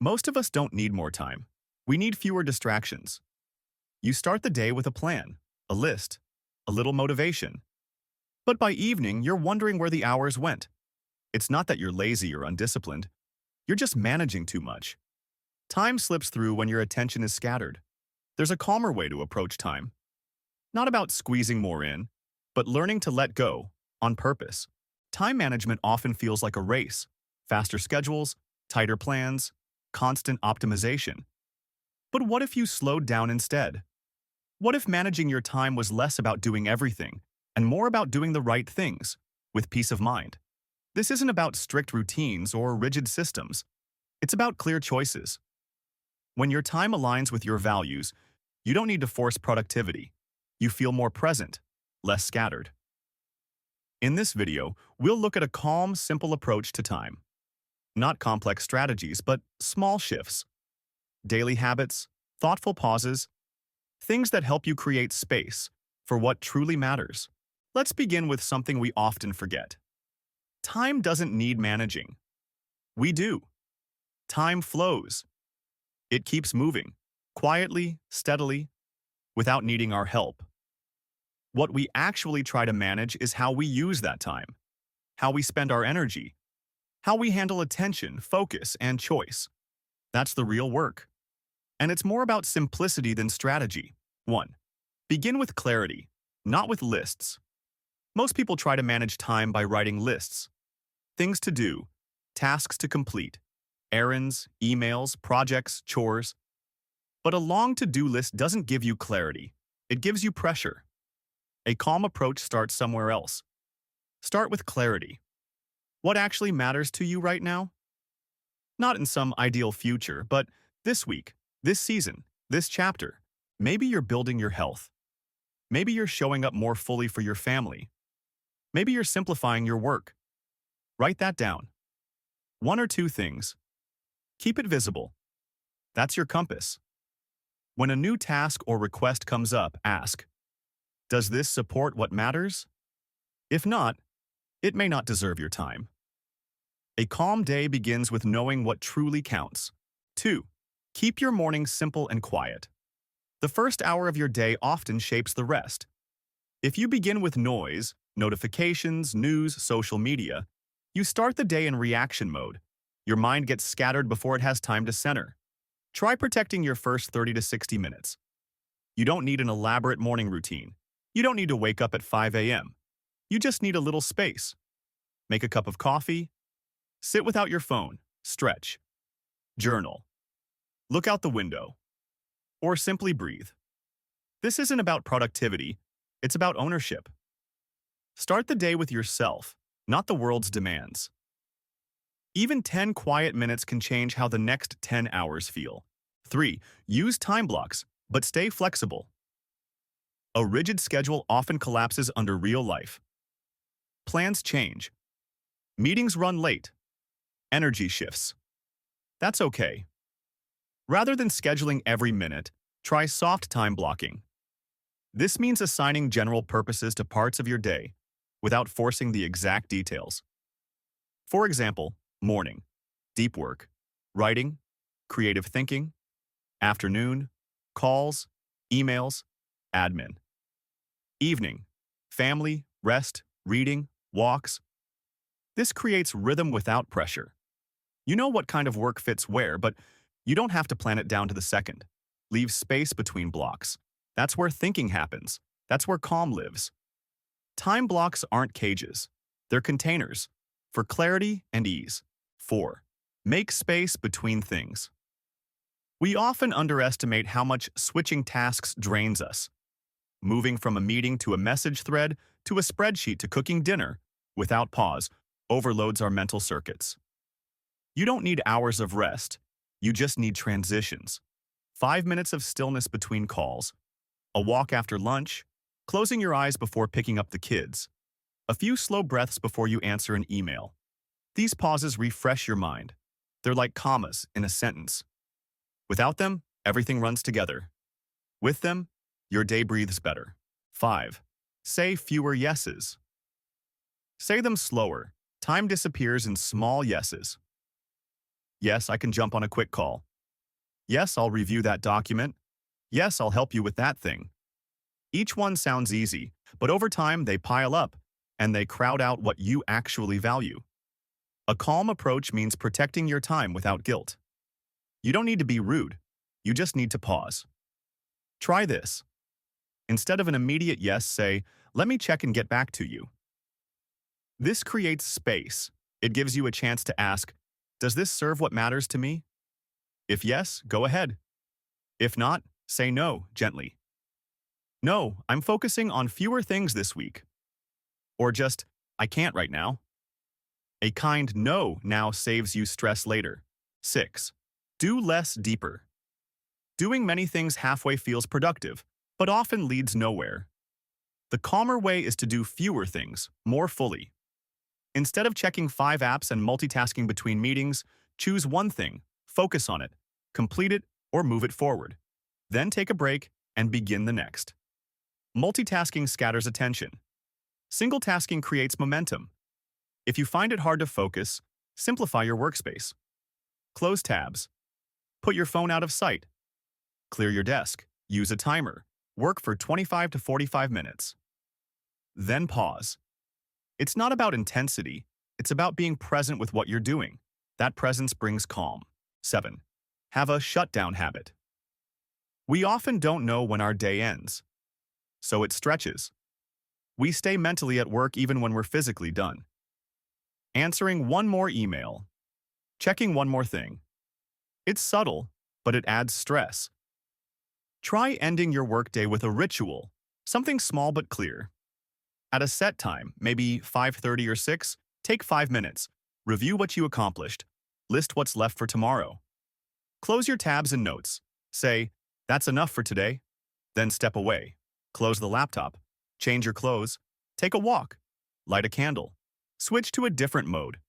Most of us don't need more time. We need fewer distractions. You start the day with a plan, a list, a little motivation. But by evening, you're wondering where the hours went. It's not that you're lazy or undisciplined. You're just managing too much. Time slips through when your attention is scattered. There's a calmer way to approach time. Not about squeezing more in, but learning to let go, on purpose. Time management often feels like a race. Faster schedules, tighter plans, constant optimization. But what if you slowed down instead? What if managing your time was less about doing everything and more about doing the right things, with peace of mind? This isn't about strict routines or rigid systems. It's about clear choices. When your time aligns with your values, you don't need to force productivity. You feel more present, less scattered. In this video, we'll look at a calm, simple approach to time. Not complex strategies, but small shifts. Daily habits, thoughtful pauses, things that help you create space for what truly matters. Let's begin with something we often forget. Time doesn't need managing. We do. Time flows. It keeps moving, quietly, steadily, without needing our help. What we actually try to manage is how we use that time, how we spend our energy, how we handle attention, focus, and choice. That's the real work. And it's more about simplicity than strategy. 1. Begin with clarity, not with lists. Most people try to manage time by writing lists. Things to do, tasks to complete, errands, emails, projects, chores. But a long to-do list doesn't give you clarity. It gives you pressure. A calm approach starts somewhere else. Start with clarity. What actually matters to you right now? Not in some ideal future, but this week, this season, this chapter. Maybe you're building your health. Maybe you're showing up more fully for your family. Maybe you're simplifying your work. Write that down. 1 or 2 things. Keep it visible. That's your compass. When a new task or request comes up, ask, does this support what matters? If not, it may not deserve your time. A calm day begins with knowing what truly counts. 2. Keep your morning simple and quiet. The first hour of your day often shapes the rest. If you begin with noise, notifications, news, social media, you start the day in reaction mode. Your mind gets scattered before it has time to center. Try protecting your first 30 to 60 minutes. You don't need an elaborate morning routine. You don't need to wake up at 5 a.m. You just need a little space. Make a cup of coffee. Sit without your phone. Stretch. Journal. Look out the window. Or simply breathe. This isn't about productivity. It's about ownership. Start the day with yourself, not the world's demands. Even 10 quiet minutes can change how the next 10 hours feel. 3. Use time blocks, but stay flexible. A rigid schedule often collapses under real life. Plans change. Meetings run late. Energy shifts. That's okay. Rather than scheduling every minute, try soft time blocking. This means assigning general purposes to parts of your day without forcing the exact details. For example, morning, deep work, writing, creative thinking, afternoon, calls, emails, admin. Evening, family, rest, reading, walks. This creates rhythm without pressure. You know what kind of work fits where, but you don't have to plan it down to the second. Leave space between blocks. That's where thinking happens. That's where calm lives. Time blocks aren't cages. They're containers for clarity and ease. 4. Make space between things. We often underestimate how much switching tasks drains us. Moving from a meeting to a message thread to a spreadsheet to cooking dinner without pause overloads our mental circuits. You don't need hours of rest. You just need transitions. 5 minutes of stillness between calls, a walk after lunch, closing your eyes before picking up the kids, a few slow breaths before you answer an email. These pauses refresh your mind. They're like commas in a sentence. Without them, everything runs together. With them, your day breathes better. 5. Say fewer yeses. Say them slower. Time disappears in small yeses. Yes, I can jump on a quick call. Yes, I'll review that document. Yes, I'll help you with that thing. Each one sounds easy, but over time they pile up, and they crowd out what you actually value. A calm approach means protecting your time without guilt. You don't need to be rude. You just need to pause. Try this. Instead of an immediate yes, say, "Let me check and get back to you." This creates space. It gives you a chance to ask, "Does this serve what matters to me?" If yes, go ahead. If not, say no gently. "No, I'm focusing on fewer things this week." Or just, "I can't right now." A kind no now saves you stress later. 6. Do less deeper. Doing many things halfway feels productive, but often leads nowhere. The calmer way is to do fewer things, more fully. Instead of checking 5 apps and multitasking between meetings, choose one thing, focus on it, complete it, or move it forward. Then take a break and begin the next. Multitasking scatters attention. Single tasking creates momentum. If you find it hard to focus, simplify your workspace. Close tabs. Put your phone out of sight. Clear your desk. Use a timer. Work for 25 to 45 minutes. Then pause. It's not about intensity. It's about being present with what you're doing. That presence brings calm. 7. Have a shutdown habit. We often don't know when our day ends, so it stretches. We stay mentally at work even when we're physically done. Answering one more email. Checking one more thing. It's subtle, but it adds stress. Try ending your workday with a ritual, something small but clear. At a set time, maybe 5:30 or 6, take 5 minutes. Review what you accomplished. List what's left for tomorrow. Close your tabs and notes. Say, "That's enough for today." Then step away. Close the laptop. Change your clothes. Take a walk. Light a candle. Switch to a different mode.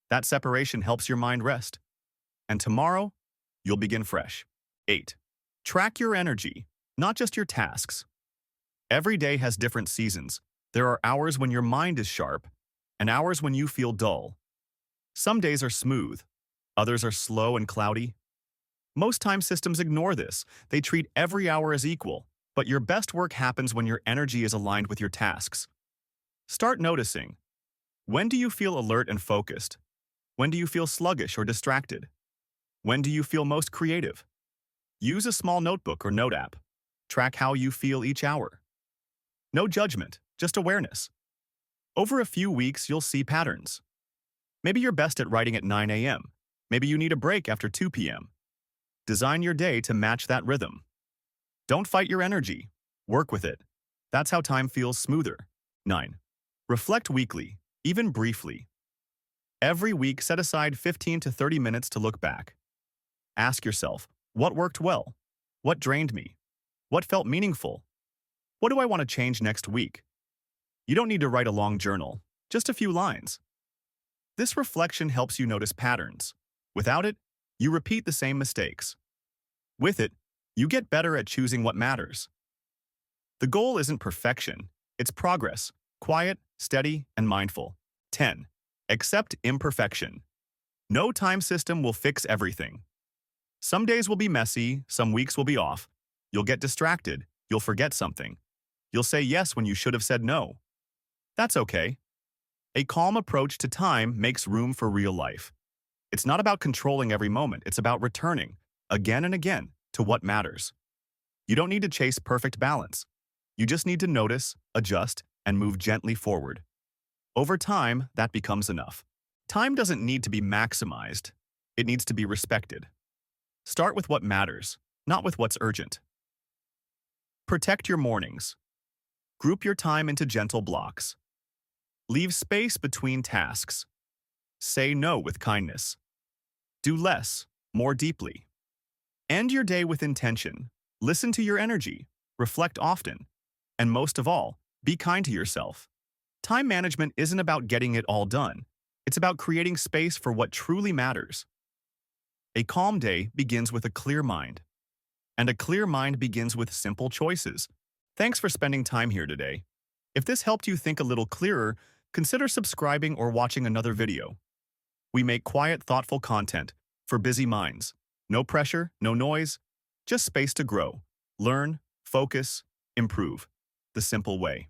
That separation helps your mind rest. And tomorrow, you'll begin fresh. 8. Track your energy, not just your tasks. Every day has different seasons. There are hours when your mind is sharp, and hours when you feel dull. Some days are smooth. Others are slow and cloudy. Most time systems ignore this. They treat every hour as equal, but your best work happens when your energy is aligned with your tasks. Start noticing. When do you feel alert and focused? When do you feel sluggish or distracted? When do you feel most creative? Use a small notebook or note app. Track how you feel each hour. No judgment, just awareness. Over a few weeks, you'll see patterns. Maybe you're best at writing at 9 a.m. Maybe you need a break after 2 p.m. Design your day to match that rhythm. Don't fight your energy. Work with it. That's how time feels smoother. 9. Reflect weekly, even briefly. Every week, set aside 15 to 30 minutes to look back. Ask yourself, what worked well? What drained me? What felt meaningful? What do I want to change next week? You don't need to write a long journal, just a few lines. This reflection helps you notice patterns. Without it, you repeat the same mistakes. With it, you get better at choosing what matters. The goal isn't perfection, it's progress, quiet, steady, and mindful. 10. Accept imperfection. No time system will fix everything. Some days will be messy, some weeks will be off. You'll get distracted, you'll forget something. You'll say yes when you should have said no. That's okay. A calm approach to time makes room for real life. It's not about controlling every moment, it's about returning, again and again, to what matters. You don't need to chase perfect balance. You just need to notice, adjust, and move gently forward. Over time, that becomes enough. Time doesn't need to be maximized. It needs to be respected. Start with what matters, not with what's urgent. Protect your mornings. Group your time into gentle blocks. Leave space between tasks. Say no with kindness. Do less, more deeply. End your day with intention. Listen to your energy. Reflect often. And most of all, be kind to yourself. Time management isn't about getting it all done. It's about creating space for what truly matters. A calm day begins with a clear mind. And a clear mind begins with simple choices. Thanks for spending time here today. If this helped you think a little clearer, consider subscribing or watching another video. We make quiet, thoughtful content, For busy minds. No pressure, no noise, just space to grow, learn, focus, improve. The simple way.